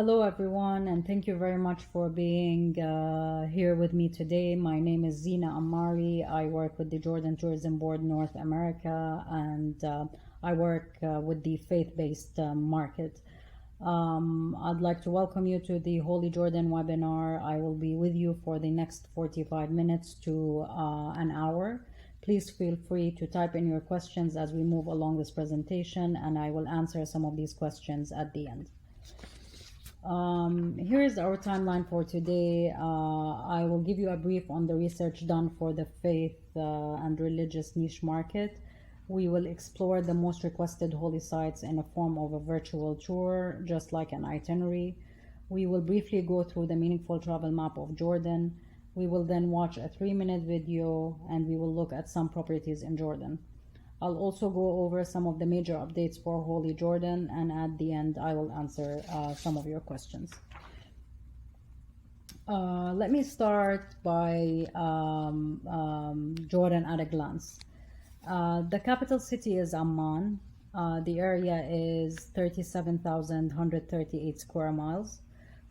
Hello, everyone, and thank you very much for being here with me today. My name is Zina Amari. I work with the Jordan Tourism Board North America, and I work with the faith-based market. I'd like to welcome you to the Holy Jordan webinar. I will be with you for the next 45 minutes to an hour. Please feel free to type in your questions as we move along this presentation, and I will answer some of these questions at the end. Here is our timeline for today. I will give you a brief on the research done for the faith and religious niche market. We will explore the most requested holy sites in a form of a virtual tour, just like an itinerary. We will briefly go through the meaningful travel map of Jordan. We will then watch a 3-minute video, and we will look at some properties in Jordan. I'll also go over some of the major updates for Holy Jordan, and at the end I will answer some of your questions. Let me start by Jordan at a glance. The capital city is Amman. The area is 37,138 square miles.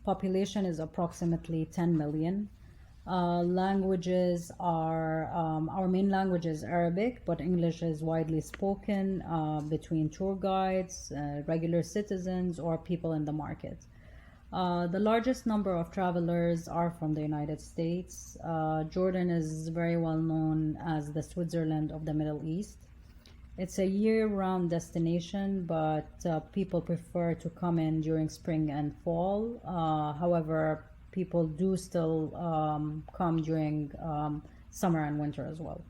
Population is approximately 10 million. Languages are, our main language is Arabic, but English is widely spoken between tour guides, regular citizens, or people in the market. The largest number of travelers are from the United States. Jordan is very well known as the Switzerland of the Middle East. It's a year-round destination, but people prefer to come in during spring and fall. However, people do still come during summer and winter as well.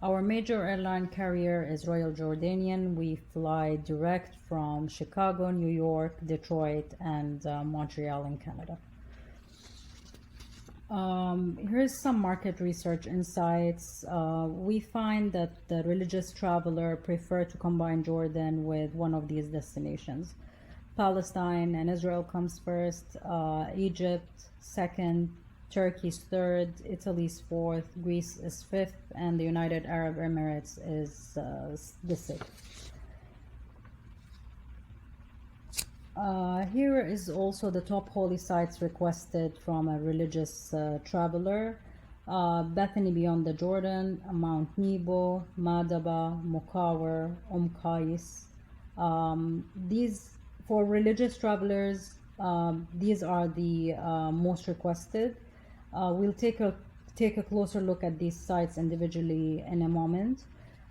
Our major airline carrier is Royal Jordanian. We fly direct from Chicago, New York, Detroit, and Montreal in Canada. Here's some market research insights. We find that the religious traveler prefer to combine Jordan with one of these destinations. Palestine and Israel comes first, Egypt second, Turkey's third, Italy's fourth, Greece is fifth, and the United Arab Emirates is the sixth. Here is also the top holy sites requested from a religious traveler. Bethany beyond the Jordan, Mount Nebo, Madaba, Mukawar, Qais. These, for religious travelers, these are the most requested. We'll take a closer look at these sites individually in a moment.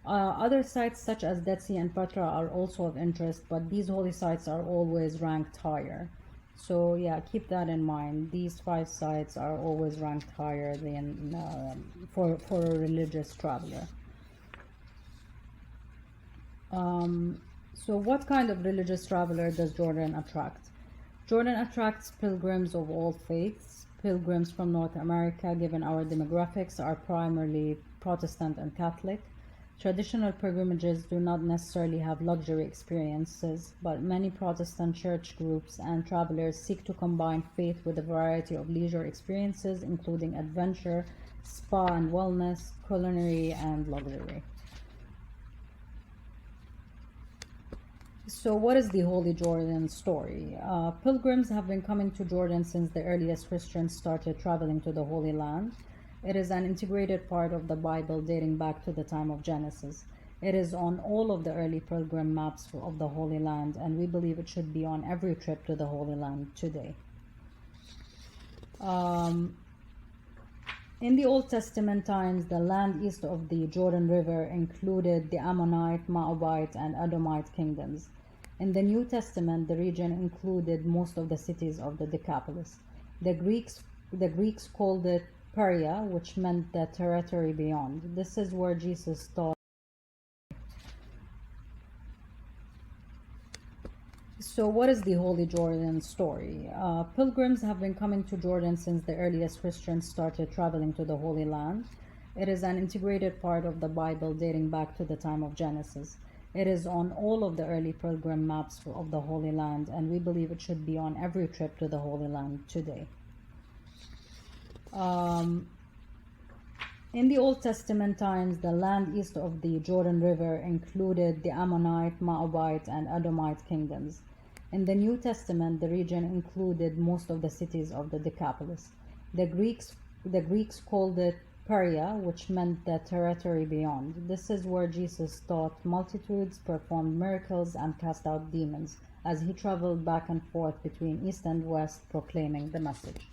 Other sites such as Dead Sea and Petra are also of interest, but these holy sites are always ranked higher. So yeah, keep that in mind. These 5 sites are always ranked higher than for a religious traveler. So what kind of religious traveler does Jordan attract? Jordan attracts pilgrims of all faiths. Pilgrims from North America, given our demographics, are primarily Protestant and Catholic. Traditional pilgrimages do not necessarily have luxury experiences, but many Protestant church groups and travelers seek to combine faith with a variety of leisure experiences, including adventure, spa and wellness, culinary, and luxury. So what is the Holy Jordan story? Pilgrims have been coming to Jordan since the earliest Christians started traveling to the Holy Land. It is an integrated part of the Bible dating back to the time of Genesis. It is on all of the early pilgrim maps of the Holy Land, and we believe it should be on every trip to the Holy Land today. In the Old Testament times, the land east of the Jordan River included the Ammonite, Moabite, and Edomite kingdoms. In the New Testament, the region included most of the cities of the Decapolis. The Greeks called it Peria, which meant the territory beyond. This is where Jesus taught. So what is the Holy Jordan story? Pilgrims have been coming to Jordan since the earliest Christians started traveling to the Holy Land. It is an integrated part of the Bible dating back to the time of Genesis. It is on all of the early pilgrim maps of the Holy Land, and we believe it should be on every trip to the Holy Land today. In the Old Testament times, the land east of the Jordan River included the Ammonite, Moabite, and Edomite kingdoms. In the New Testament, the region included most of the cities of the Decapolis. The Greeks called it Peria, which meant the territory beyond. This is where Jesus taught multitudes, performed miracles, and cast out demons as he traveled back and forth between east and west proclaiming the message.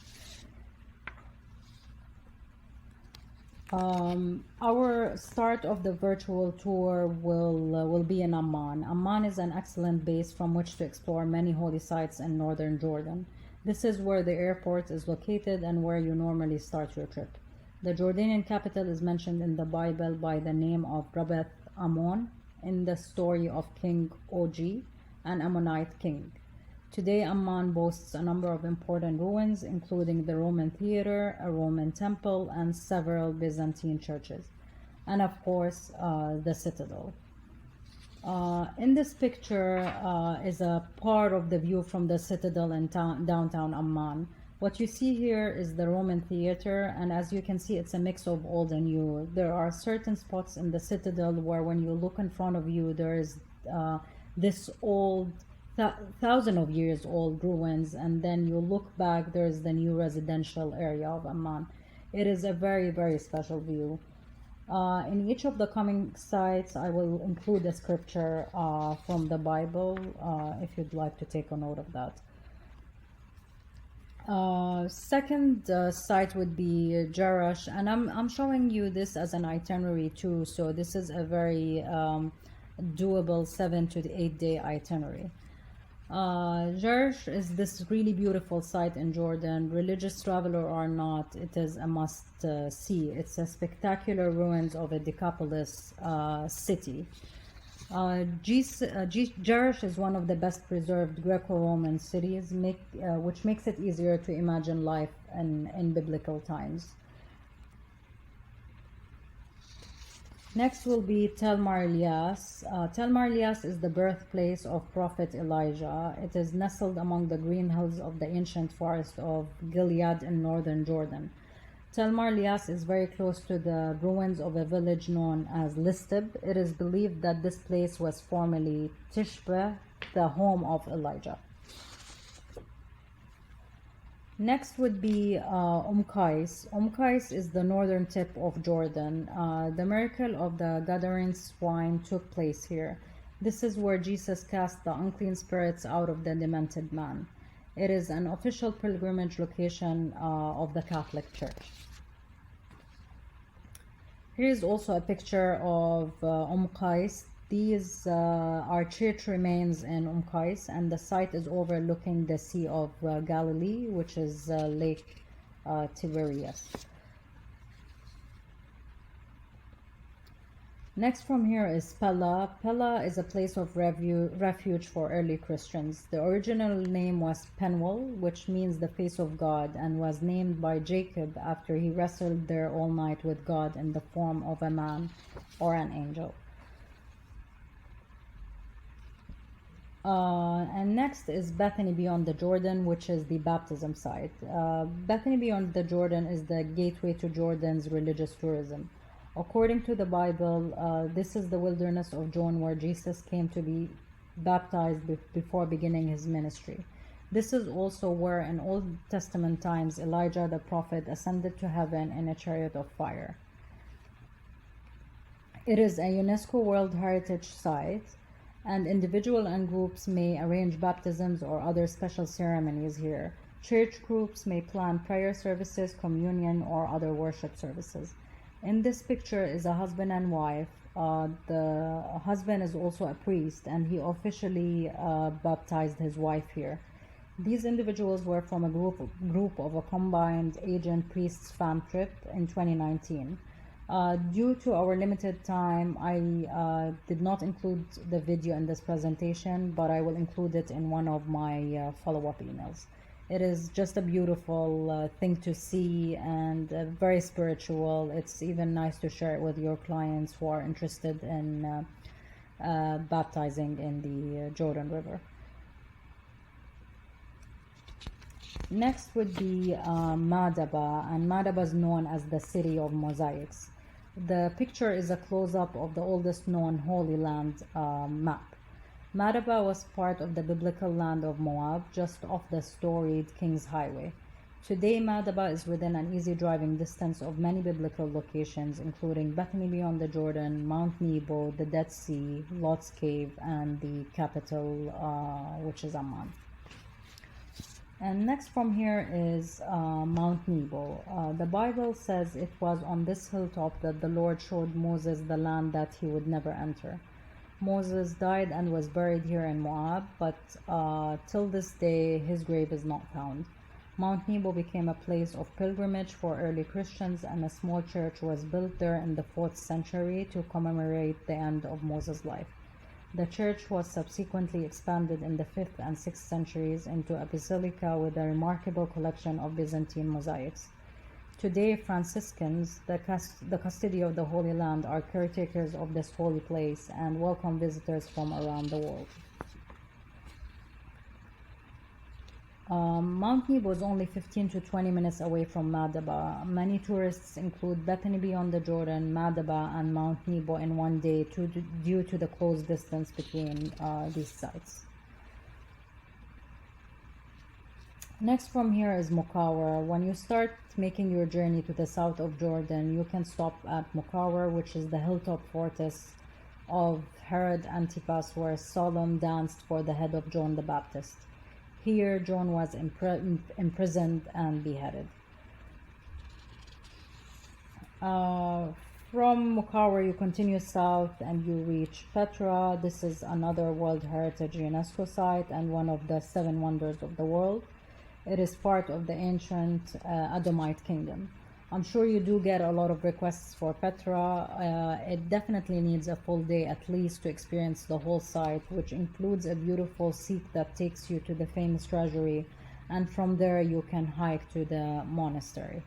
Our start of the virtual tour will be in Amman. Amman is an excellent base from which to explore many holy sites in northern Jordan. This is where the airport is located and where you normally start your trip. The Jordanian capital is mentioned in the Bible by the name of Rabbath Ammon in the story of King Og, an Ammonite king. Today, Amman boasts a number of important ruins, including the Roman theater, a Roman temple, and several Byzantine churches, and of course, the citadel. In this picture is a part of the view from the citadel in downtown Amman. What you see here is the Roman theater, and as you can see, it's a mix of old and new. There are certain spots in the citadel where when you look in front of you, there is this old thousand of years old ruins, and then you look back, there's the new residential area of Amman. It is a very, very special view. In each of the coming sites, I will include a scripture from the Bible if you'd like to take a note of that. Second site would be Jerash, and I'm showing you this as an itinerary too, so this is a very doable 7 to 8 day itinerary. Jerash is this really beautiful site in Jordan. Religious traveler or not, it is a must see. It's a spectacular ruins of a Decapolis city. Jerash is one of the best preserved Greco-Roman cities, which makes it easier to imagine life in biblical times. Next will be Tel Mar-Elias. Tel Mar-Elias is the birthplace of Prophet Elijah. It is nestled among the green hills of the ancient forest of Gilead in northern Jordan. Tel Mar-Elias is very close to the ruins of a village known as Listib. It is believed that this place was formerly Tishbe, the home of Elijah. Next would be Qais. Qais is the northern tip of Jordan. The miracle of the Gadarene swine took place here. This is where Jesus cast the unclean spirits out of the demented man. It is an official pilgrimage location of the Catholic Church. Here is also a picture of Qais. These are church remains in Qais, and the site is overlooking the Sea of Galilee, which is Lake Tiberias. Next from here is Pella. Pella is a place of refuge for early Christians. The original name was Penuel, which means the face of God, and was named by Jacob after he wrestled there all night with God in the form of a man or an angel. And next is Bethany Beyond the Jordan, which is the baptism site. Bethany Beyond the Jordan is the gateway to Jordan's religious tourism. According to the Bible, this is the wilderness of John where Jesus came to be baptized before beginning his ministry. This is also where in Old Testament times Elijah the prophet ascended to heaven in a chariot of fire. It is a UNESCO World Heritage Site, and individuals and groups may arrange baptisms or other special ceremonies here. Church groups may plan prayer services, communion, or other worship services. In this picture is a husband and wife. The husband is also a priest, and he officially baptized his wife here. These individuals were from a group of a combined agent priests fam trip in 2019. Due to our limited time, I did not include the video in this presentation, but I will include it in one of my follow-up emails. It is just a beautiful thing to see and very spiritual. It's even nice to share it with your clients who are interested in baptizing in the Jordan River. Next would be Madaba, and Madaba is known as the city of mosaics. The picture is a close-up of the oldest known Holy Land map. Madaba was part of the biblical land of Moab, just off the storied King's Highway. Today, Madaba is within an easy driving distance of many biblical locations, including Bethany beyond the Jordan, Mount Nebo, the Dead Sea, Lot's Cave, and the capital, which is Amman. And next from here is Mount Nebo. The Bible says it was on this hilltop that the Lord showed Moses the land that he would never enter. Moses died and was buried here in Moab, but till this day his grave is not found. Mount Nebo became a place of pilgrimage for early Christians, and a small church was built there in the 4th century to commemorate the end of Moses' life. The church was subsequently expanded in the 5th and 6th centuries into a basilica with a remarkable collection of Byzantine mosaics. Today, Franciscans, the custody of the Holy Land, are caretakers of this holy place and welcome visitors from around the world. Mount Nebo is only 15 to 20 minutes away from Madaba. Many tourists include Bethany beyond the Jordan, Madaba, and Mount Nebo in one day due to the close distance between these sites. Next from here is Mukawar. When you start making your journey to the south of Jordan, you can stop at Mukawar, which is the hilltop fortress of Herod Antipas, where Solomon danced for the head of John the Baptist. Here, John was imprisoned and beheaded. From Mukawar, you continue south and you reach Petra. This is another World Heritage UNESCO site and one of the 7 wonders of the world. It is part of the ancient Adamite kingdom. I'm sure you do get a lot of requests for Petra. It definitely needs a full day at least to experience the whole site, which includes a beautiful seat that takes you to the famous treasury, and from there you can hike to the monastery.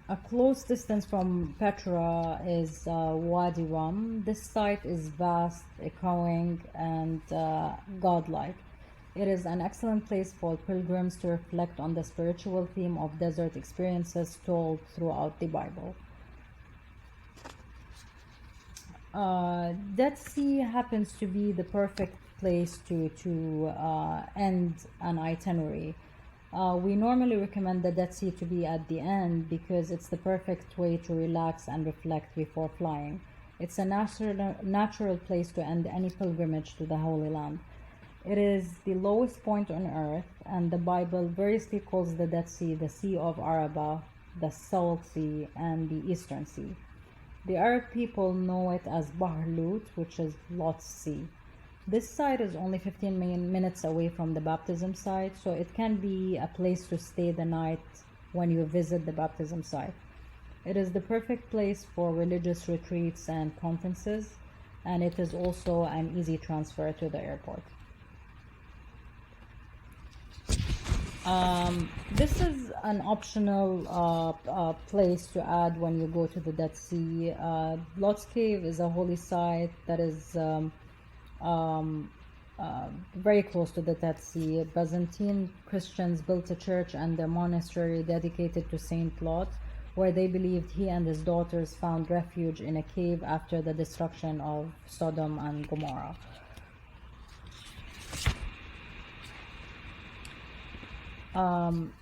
A close distance from Petra is Wadi Rum. This site is vast, echoing, and godlike. It is an excellent place for pilgrims to reflect on the spiritual theme of desert experiences told throughout the Bible. Dead Sea happens to be the perfect place to end an itinerary. We normally recommend the Dead Sea to be at the end because it's the perfect way to relax and reflect before flying. It's a natural place to end any pilgrimage to the Holy Land. It is the lowest point on earth, and the Bible variously calls the Dead Sea the Sea of Arabah, the Salt Sea, and the Eastern Sea. The Arab people know it as Bahr Lut, which is Lot's Sea. This site is only 15 minutes away from the baptism site, so it can be a place to stay the night when you visit the baptism site. It is the perfect place for religious retreats and conferences, and it is also an easy transfer to the airport. This is an optional place to add when you go to the Dead Sea. Lot's Cave is a holy site that is very close to the Dead Sea. Byzantine Christians built a church and a monastery dedicated to Saint Lot, where they believed he and his daughters found refuge in a cave after the destruction of Sodom and Gomorrah.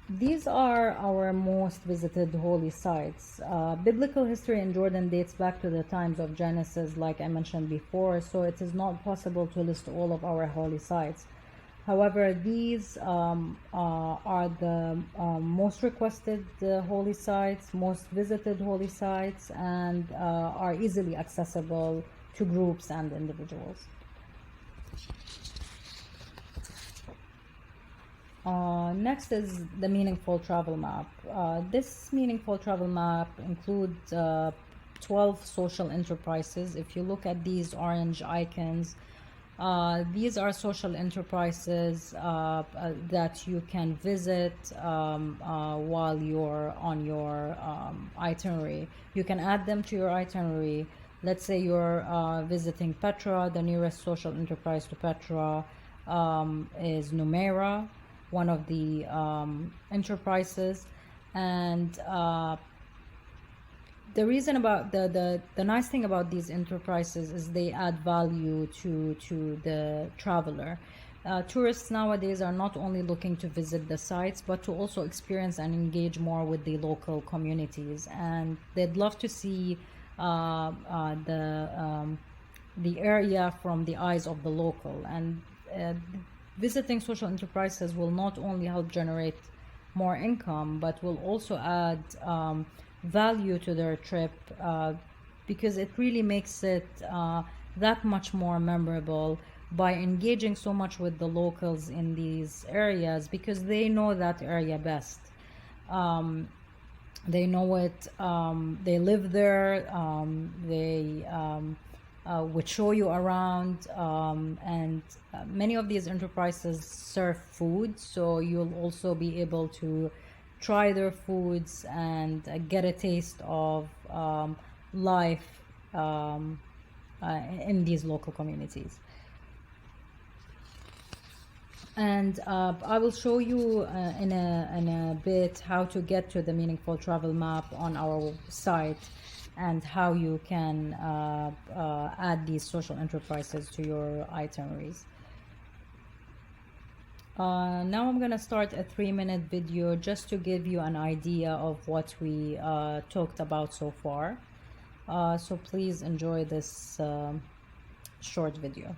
These are our most visited holy sites. Biblical history in Jordan dates back to the times of Genesis, like I mentioned before, so it is not possible to list all of our holy sites. However, these are the most requested holy sites, most visited holy sites, and are easily accessible to groups and individuals. Next is the meaningful travel map. This meaningful travel map includes 12 social enterprises. If you look at these orange icons, these are social enterprises that you can visit while you're on your itinerary. You can add them to your itinerary. Let's say you're visiting Petra. The nearest social enterprise to Petra is Numeira, one of the enterprises, and The reason about the nice thing about these enterprises is they add value to the traveler. Tourists nowadays are not only looking to visit the sites, but to also experience and engage more with the local communities, and they'd love to see the area from the eyes of the local. And uh, visiting social enterprises will not only help generate more income, but will also add value to their trip, because it really makes it that much more memorable by engaging so much with the locals in these areas, because they know that area best. Um, they know it, they live there, they would show you around, and many of these enterprises serve food, so you'll also be able to try their foods and get a taste of life in these local communities. And I will show you in a bit how to get to the meaningful travel map on our site, and how you can add these social enterprises to your itineraries. Now I'm gonna start a 3-minute video just to give you an idea of what we talked about so far. So please enjoy this short video.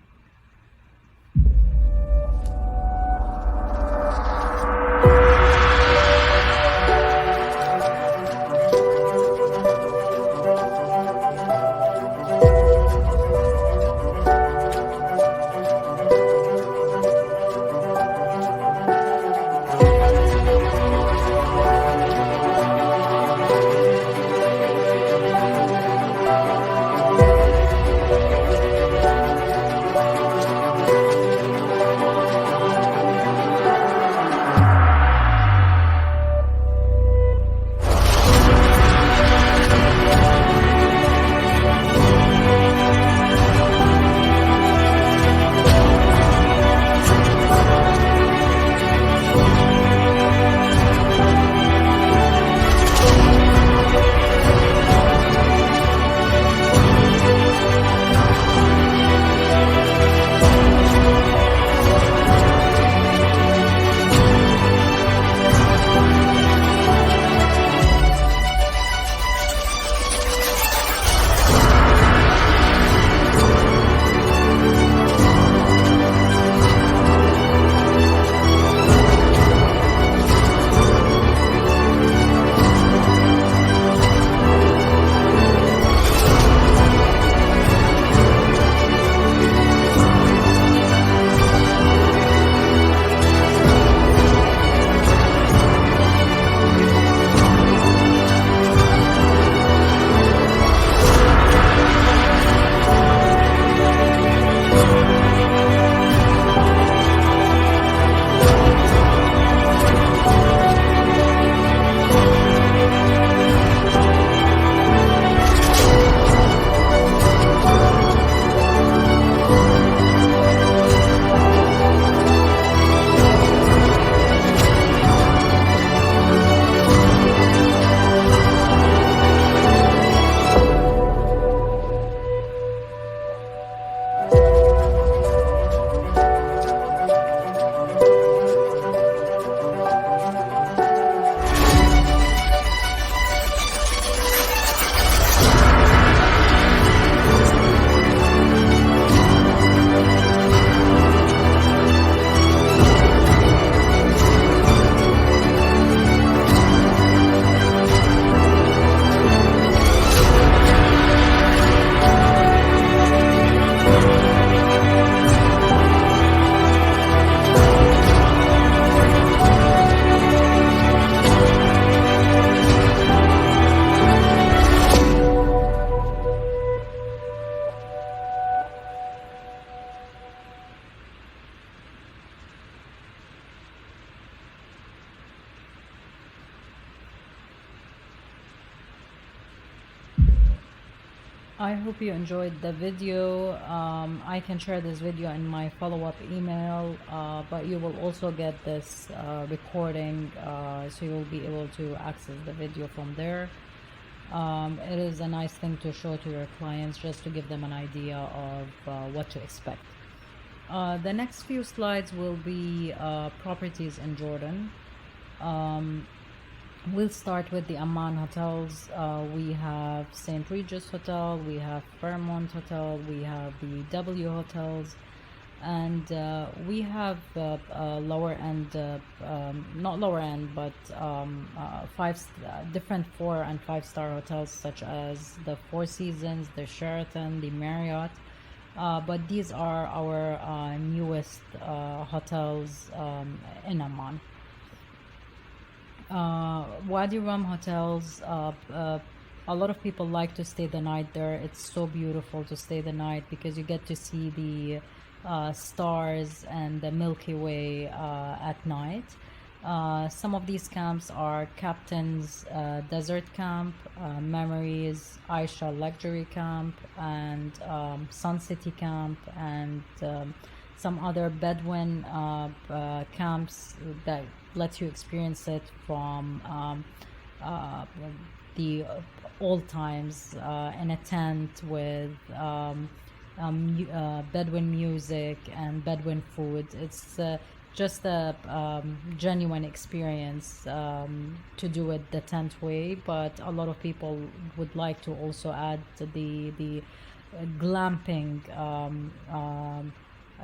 I hope you enjoyed the video. I can share this video in my follow-up email, but you will also get this recording, so you'll be able to access the video from there. It is a nice thing to show to your clients just to give them an idea of what to expect. The next few slides will be properties in Jordan. We'll start with the Amman hotels. We have St. Regis Hotel, we have Fairmont Hotel, we have the W hotels, and we have lower end, not lower end, but different 4 and 5 star hotels such as the Four Seasons, the Sheraton, the Marriott. But these are our newest hotels in Amman. Wadi Rum hotels, a lot of people like to stay the night there. It's so beautiful to stay the night because you get to see the stars and the Milky Way at night. Some of these camps are Captain's Desert Camp, Memories, Aisha Luxury Camp, and Sun City Camp, and some other Bedouin camps that lets you experience it from the old times in a tent with Bedouin music and Bedouin food. It's just a genuine experience to do it the tent way, but a lot of people would like to also add the glamping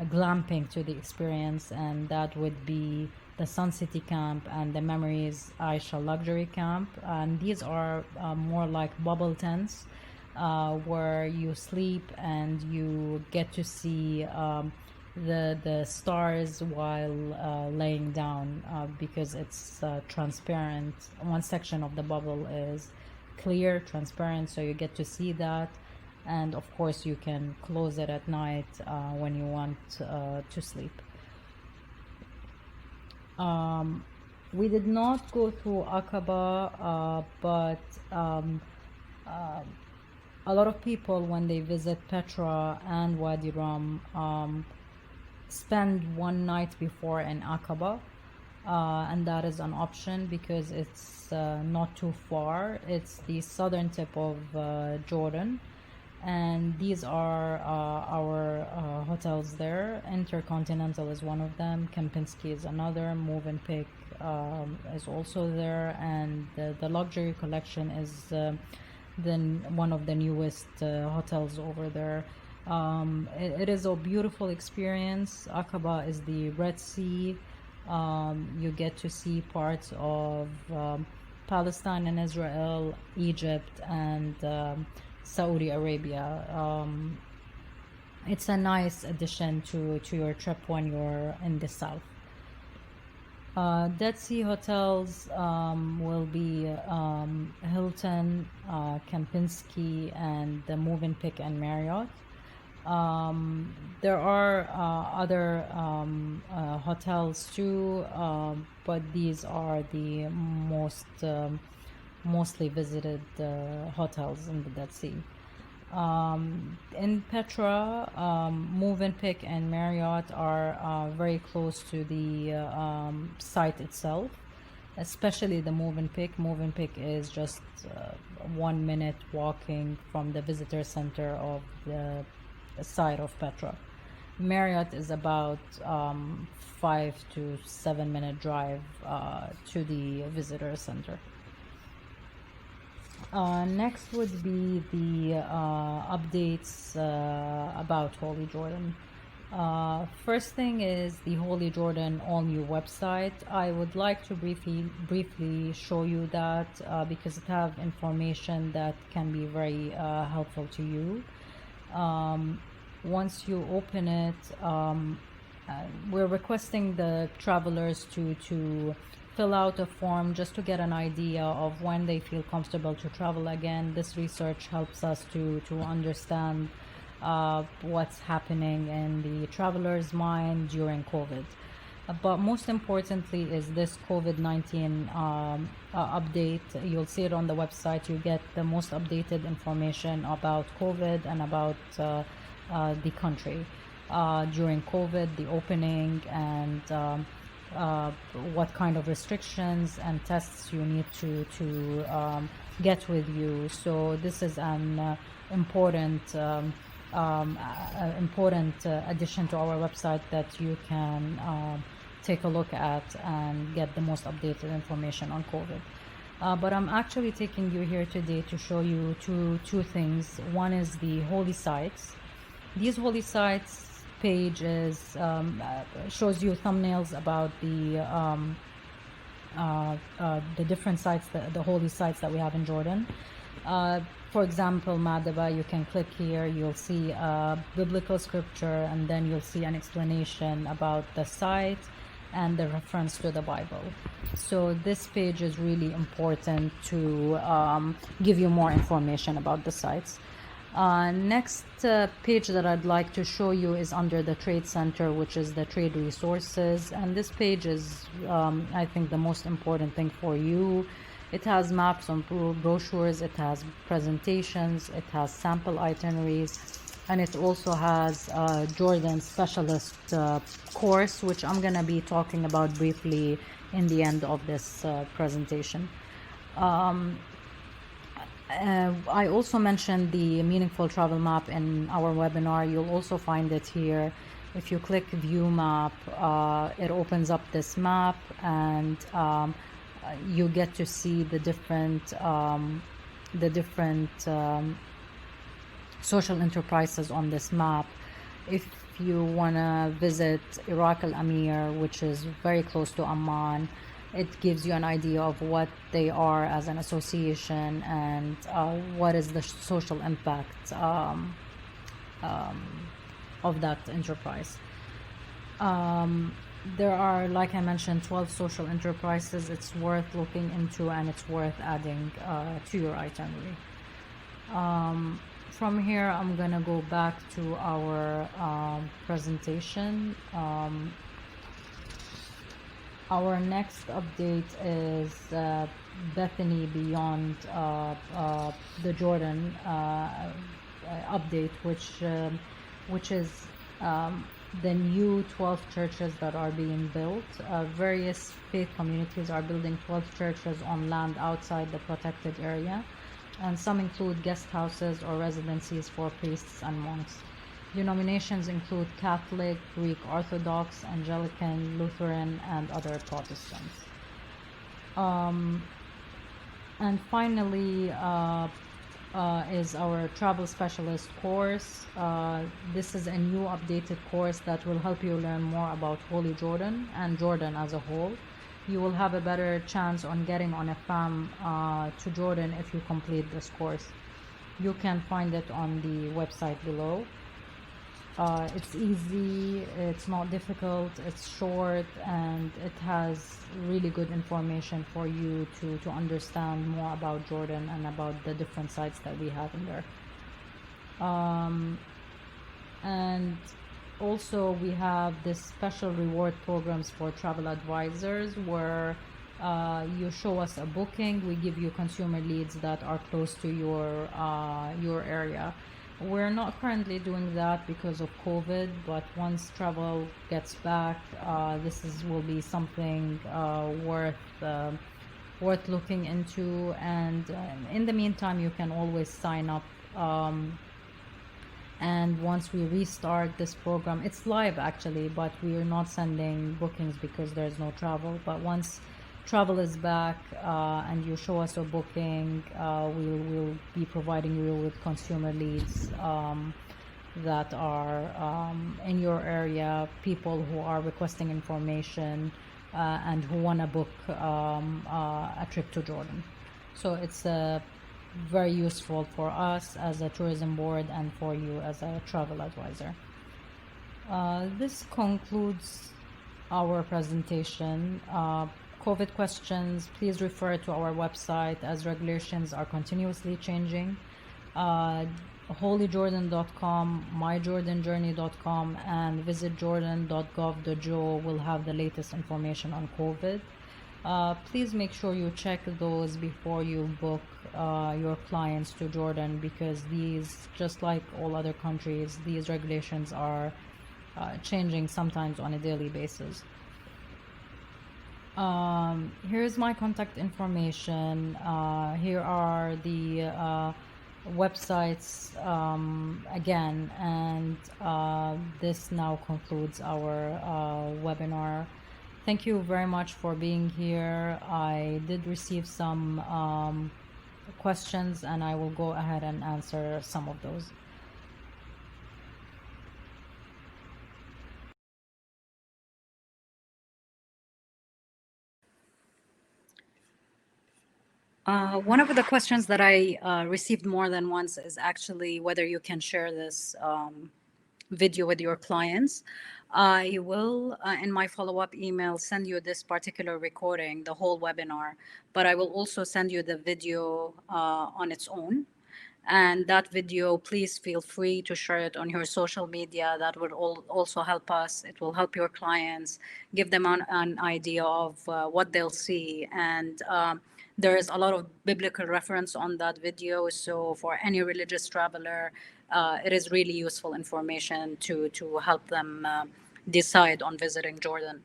glamping to the experience, and that would be the Sun City Camp and the Memories Aisha Luxury Camp. And these are more like bubble tents where you sleep and you get to see the stars while laying down because it's transparent. One section of the bubble is clear, transparent, so you get to see that. And of course you can close it at night when you want to sleep. We did not go through Aqaba, but a lot of people, when they visit Petra and Wadi Rum, spend one night before in Aqaba, and that is an option because it's not too far. It's the southern tip of Jordan, and these are our hotels there. Intercontinental is one of them, Kempinski is another, Movenpick is also there, and the luxury collection is then one of the newest hotels over there. It is a beautiful experience. Aqaba is the Red Sea. You get to see parts of Palestine and Israel, Egypt, and Saudi Arabia. It's a nice addition to your trip when you're in the south. Dead Sea hotels will be Hilton, Kempinski, and the Movenpick and Marriott. There are other hotels too, but these are the mostly visited hotels in the Dead Sea. In Petra, Movenpick and Marriott are very close to the site itself, especially the Movenpick. Movenpick is just 1 minute walking from the visitor center of the side of Petra. Marriott is about 5 to 7 minute drive to the visitor center. Next would be the updates about Holy Jordan. First thing is the Holy Jordan all new website. I would like to briefly show you that because it have information that can be very helpful to you. Once you open it, we're requesting the travelers to fill out a form just to get an idea of when they feel comfortable to travel again. This research helps us to understand what's happening in the traveler's mind during COVID. But most importantly is this COVID-19 update. You'll see it on the website. You get the most updated information about COVID and about the country during COVID, the opening, and what kind of restrictions and tests you need to get with you. So this is an important addition to our website that you can take a look at and get the most updated information on COVID. But I'm actually taking you here today to show you two things. One is the holy sites. These holy sites page is shows you thumbnails about the different sites, the holy sites that we have in Jordan. For example, Madaba, you can click here, you'll see biblical scripture, and then you'll see an explanation about the site and the reference to the Bible. So this page is really important to give you more information about the sites. Next page that I'd like to show you is under the Trade Center, which is the trade resources. And this page is, I think, the most important thing for you. It has maps on brochures, it has presentations, it has sample itineraries, and it also has Jordan specialist course, which I'm going to be talking about briefly in the end of this presentation. I also mentioned the meaningful travel map in our webinar. You'll also find it here. If you click view map, it opens up this map, and you get to see the different social enterprises on this map. If you want to visit Iraq Al Amir, which is very close to Amman, it gives you an idea of what they are as an association and what is the social impact of that enterprise. There are, like I mentioned, 12 social enterprises. It's worth looking into, and it's worth adding to your itinerary. From here, I'm gonna go back to our presentation. Our next update is Bethany Beyond the Jordan update, which is the new 12 churches that are being built. Various faith communities are building 12 churches on land outside the protected area, and some include guest houses or residencies for priests and monks. Denominations include Catholic, Greek Orthodox, Anglican, Lutheran, and other Protestants. And finally is our travel specialist course. This is a new updated course that will help you learn more about Holy Jordan and Jordan as a whole. You will have a better chance on getting on a FAM to Jordan if you complete this course. You can find it on the website below. It's easy, it's not difficult, it's short, and it has really good information for you to understand more about Jordan and about the different sites that we have in there. And also we have this special reward programs for travel advisors where you show us a booking, we give you consumer leads that are close to your area. We're not currently doing that because of COVID, but once travel gets back, this will be something worth looking into. And in the meantime, you can always sign up. And once we restart this program, it's live actually, but we are not sending bookings because there's no travel. But once travel is back and you show us a booking, we'll be providing you with consumer leads that are in your area, people who are requesting information and who want to book a trip to Jordan. So it's very useful for us as a tourism board and for you as a travel advisor. This concludes our presentation. COVID questions, please refer to our website as regulations are continuously changing. holyjordan.com, myjordanjourney.com, and visitjordan.gov.jo will have the latest information on COVID. Please make sure you check those before you book your clients to Jordan, because these, just like all other countries, these regulations are changing sometimes on a daily basis. Here's my contact information. Here are the websites again, and this now concludes our webinar. Thank you very much for being here. I did receive some questions, and I will go ahead and answer some of those. One of the questions that I received more than once is actually whether you can share this video with your clients. I will, in my follow-up email, send you this particular recording, the whole webinar, but I will also send you the video on its own. And that video, please feel free to share it on your social media. That would also help us. It will help your clients, give them an idea of what they'll see. And there is a lot of biblical reference on that video. So for any religious traveler, it is really useful information to help them decide on visiting Jordan.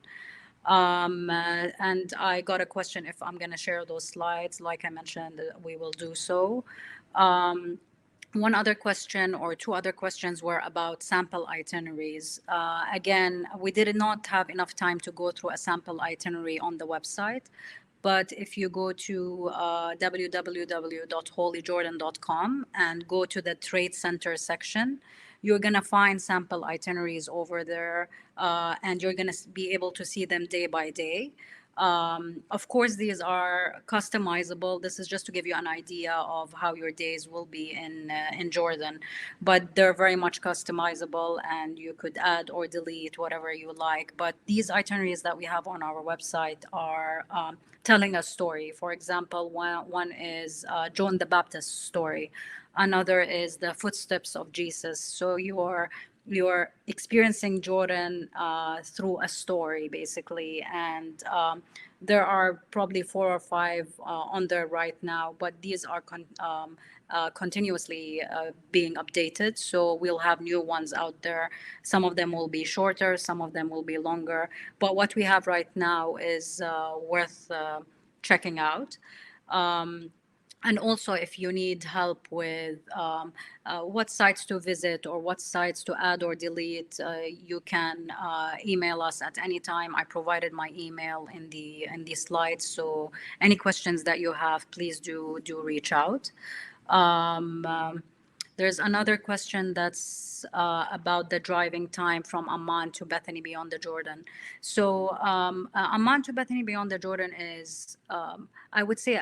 And I got a question if I'm going to share those slides. Like I mentioned, we will do so. Um, One other question or two other questions were about sample itineraries. Again, we did not have enough time to go through a sample itinerary on the website. But if you go to www.holyjordan.com and go to the Trade Center section, you're going to find sample itineraries over there, and you're going to be able to see them day by day. Of course, these are customizable. This is just to give you an idea of how your days will be in Jordan, but they're very much customizable, and you could add or delete whatever you like. But these itineraries that we have on our website are telling a story. For example, one is John the Baptist's story. Another is the footsteps of Jesus. So you're experiencing Jordan through a story, basically. And there are probably four or five on there right now, but these are continuously being updated. So we'll have new ones out there. Some of them will be shorter, some of them will be longer. But what we have right now is worth checking out. Um, and also, if you need help with what sites to visit or what sites to add or delete, you can email us at any time. I provided my email in the slides, so any questions that you have, please do reach out. There's another question that's about the driving time from Amman to Bethany beyond the Jordan. So Amman to Bethany beyond the Jordan is, I would say,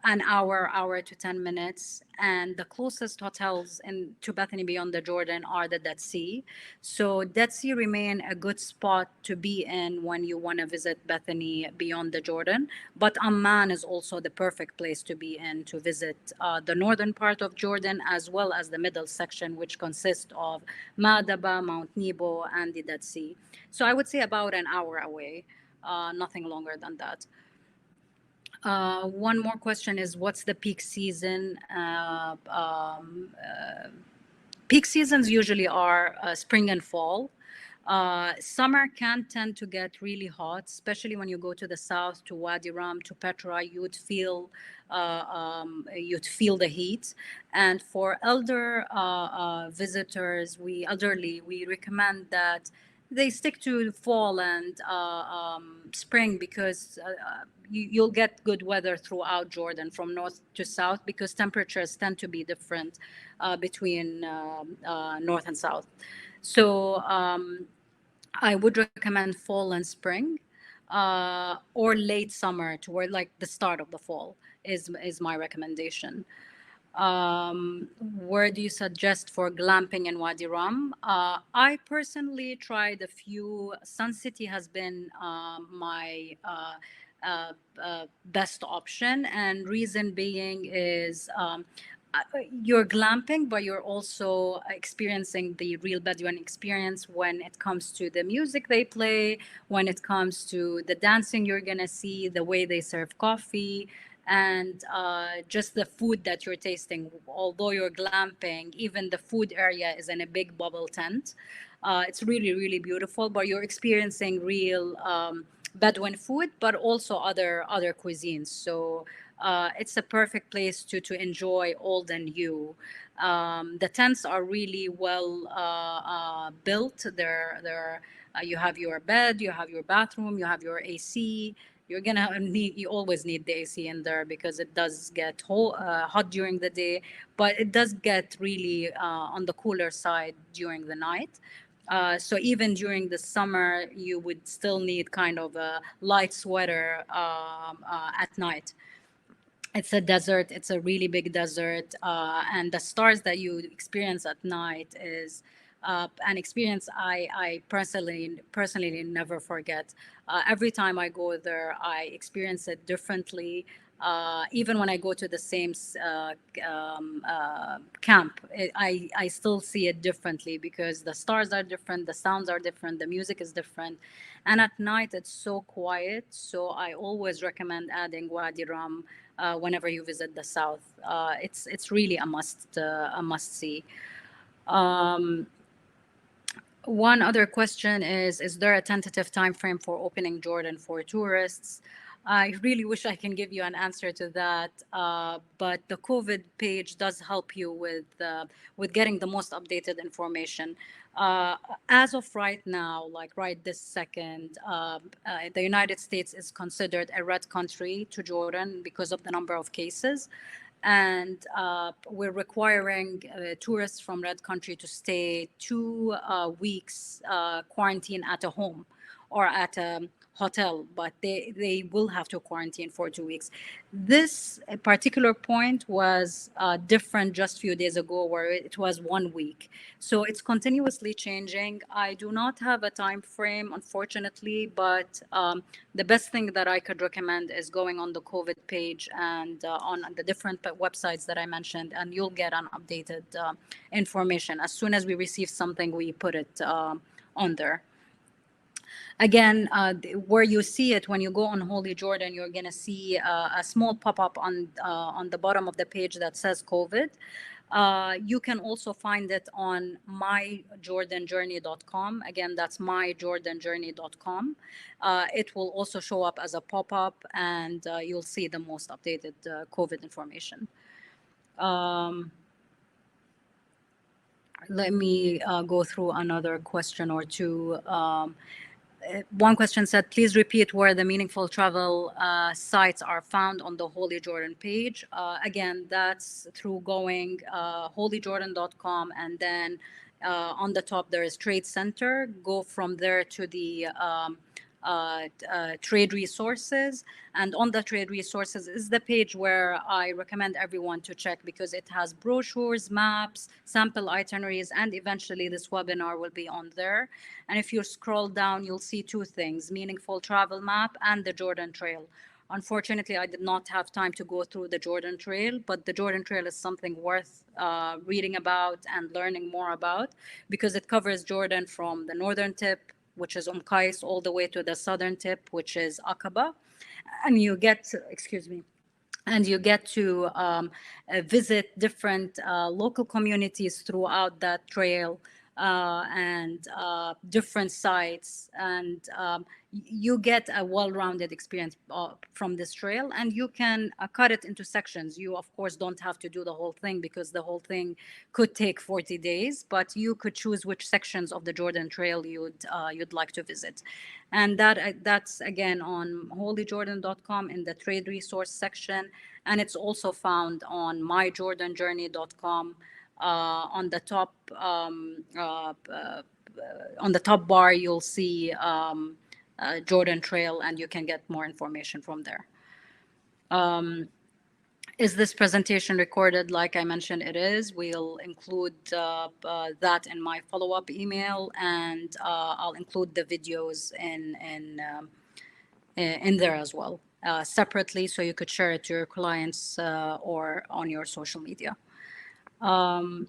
an hour to 10 minutes. And the closest hotels to Bethany beyond the Jordan are the Dead Sea. So Dead Sea remain a good spot to be in when you want to visit Bethany beyond the Jordan. But Amman is also the perfect place to be in to visit the northern part of Jordan, as well as the middle section, which consists of Madaba, Mount Nebo, and the Dead Sea. So I would say about an hour away, nothing longer than that. One more question is, what's the peak season? Peak seasons usually are spring and fall. Summer can tend to get really hot, especially when you go to the south, to Wadi Rum, to Petra. You'd feel the heat. And for elder visitors, elderly, we recommend that they stick to fall and spring, because you'll get good weather throughout Jordan from north to south, because temperatures tend to be different between north and south. So I would recommend fall and spring, or late summer toward like the start of the fall is my recommendation. Where do you suggest for glamping in Wadi Rum? I personally tried a few. Sun City has been my best option, and reason being is you're glamping, but you're also experiencing the real Bedouin experience when it comes to the music they play, when it comes to the dancing you're gonna see, the way they serve coffee, and just the food that you're tasting. Although you're glamping, even the food area is in a big bubble tent. It's really, really beautiful, but you're experiencing real Bedouin food, but also other cuisines. So it's a perfect place to enjoy old and new. The tents are really well built. You have your bed, you have your bathroom, you have your AC. You always need the AC in there because it does get hot during the day, but it does get really on the cooler side during the night. So even during the summer, you would still need kind of a light sweater at night. It's a desert. It's a really big desert, and the stars that you experience at night is an experience I personally never forget. Every time I go there, I experience it differently. Even when I go to the same camp, I still see it differently because the stars are different, the sounds are different, the music is different, and at night it's so quiet. So I always recommend adding Wadi Rum whenever you visit the south. It's really a must see. Um, One other question is there a tentative time frame for opening Jordan for tourists? I really wish I can give you an answer to that, but the COVID page does help you with getting the most updated information. Uh, as of right now, like right this second, the United States is considered a red country to Jordan because of the number of cases, and we're requiring tourists from red country to stay 2 weeks quarantine at a home or at a hotel, but they will have to quarantine for 2 weeks. This particular point was different just a few days ago where it was 1 week. So it's continuously changing. I do not have a time frame, unfortunately, but the best thing that I could recommend is going on the COVID page and on the different websites that I mentioned, and you'll get an updated information. As soon as we receive something, we put it on there. Again, where you see it when you go on Holy Jordan, you're going to see a small pop-up on the bottom of the page that says COVID. You can also find it on myjordanjourney.com. Again, that's myjordanjourney.com. It will also show up as a pop-up, and you'll see the most updated COVID information. Um, Let me go through another question or two. One question said, please repeat where the meaningful travel sites are found on the Holy Jordan page. Again, that's through going holyjordan.com, and then on the top there is Trade Center. Go from there to the trade resources, and on the trade resources is the page where I recommend everyone to check because it has brochures, maps, sample itineraries, and eventually this webinar will be on there. And if you scroll down, you'll see two things: meaningful travel map and the Jordan Trail. Unfortunately, I did not have time to go through the Jordan Trail, but the Jordan Trail is something worth reading about and learning more about because it covers Jordan from the northern tip, which is Qais, all the way to the southern tip, which is Aqaba. And you get, excuse me, and you get to visit different local communities throughout that trail, and different sites, and you get a well-rounded experience from this trail, and you can cut it into sections. You of course don't have to do the whole thing because the whole thing could take 40 days, but you could choose which sections of the Jordan Trail you'd like to visit. And that's again on holyjordan.com in the trade resource section, and it's also found on myjordanjourney.com. On the top on the top bar, you'll see Jordan Trail, and you can get more information from there. Is this presentation recorded? Like I mentioned, it is. We'll include that in my follow-up email, and I'll include the videos in there as well, separately, so you could share it to your clients or on your social media. One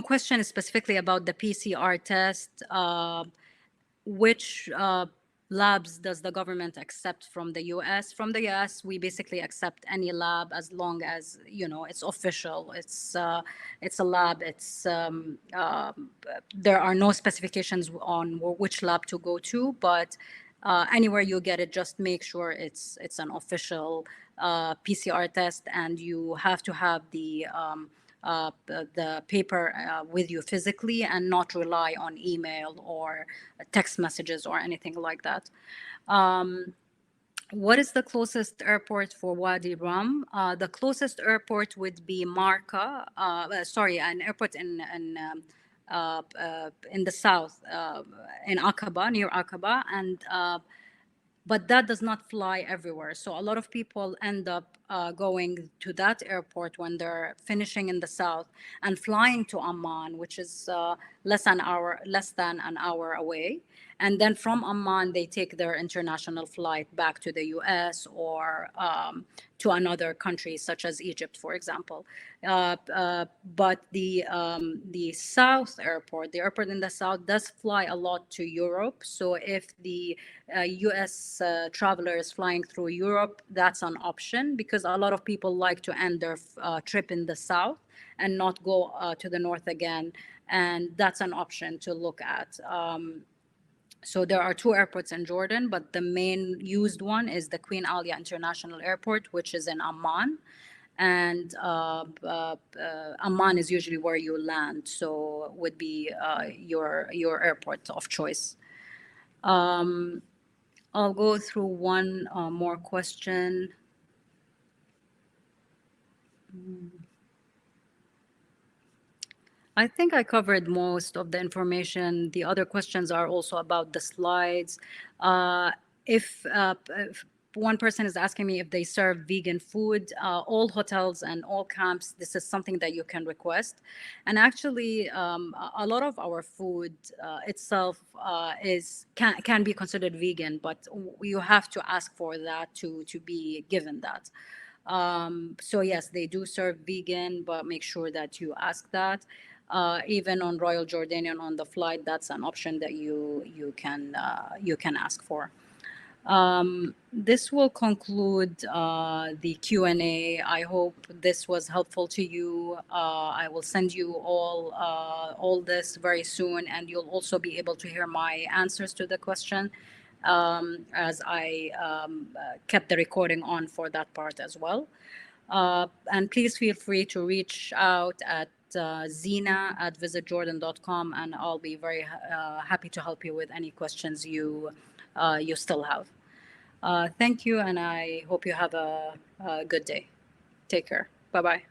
question is specifically about the PCR test. Which labs does the government accept from the US? From the US, we basically accept any lab as long as it's official. It's a lab. There are no specifications on which lab to go to, but anywhere you get it, just make sure it's an official PCR test, and you have to have the paper with you physically, and not rely on email or text messages or anything like that. What is the closest airport for Wadi Rum? The closest airport would be Marka. Sorry, an airport in the south, in Aqaba, near Aqaba, and but that does not fly everywhere. So a lot of people end up going to that airport when they're finishing in the south and flying to Amman, which is less than an hour away. And then from Amman, they take their international flight back to the US or to another country, such as Egypt, for example. But the south airport, the airport in the south, does fly a lot to Europe. So if the US traveler is flying through Europe, that's an option, because a lot of people like to end their trip in the south and not go to the north again. And that's an option to look at. So there are two airports in Jordan, but the main used one is the Queen Alia International Airport, which is in Amman. And Amman is usually where you land, so would be your airport of choice. Um, I'll go through one more question. I think I covered most of the information. The other questions are also about the slides. If one person is asking me if they serve vegan food, all hotels and all camps, this is something that you can request. And actually, a lot of our food itself can be considered vegan, but you have to ask for that to be given that. So yes, they do serve vegan, but make sure that you ask that. Even on Royal Jordanian on the flight, that's an option that you can ask for. This will conclude the Q&A. I hope this was helpful to you. I will send you all this very soon, and you'll also be able to hear my answers to the question, as I kept the recording on for that part as well. And please feel free to reach out at zina@visitjordan.com, and I'll be very happy to help you with any questions you still have. Thank you, and I hope you have a good day. Take care. Bye bye.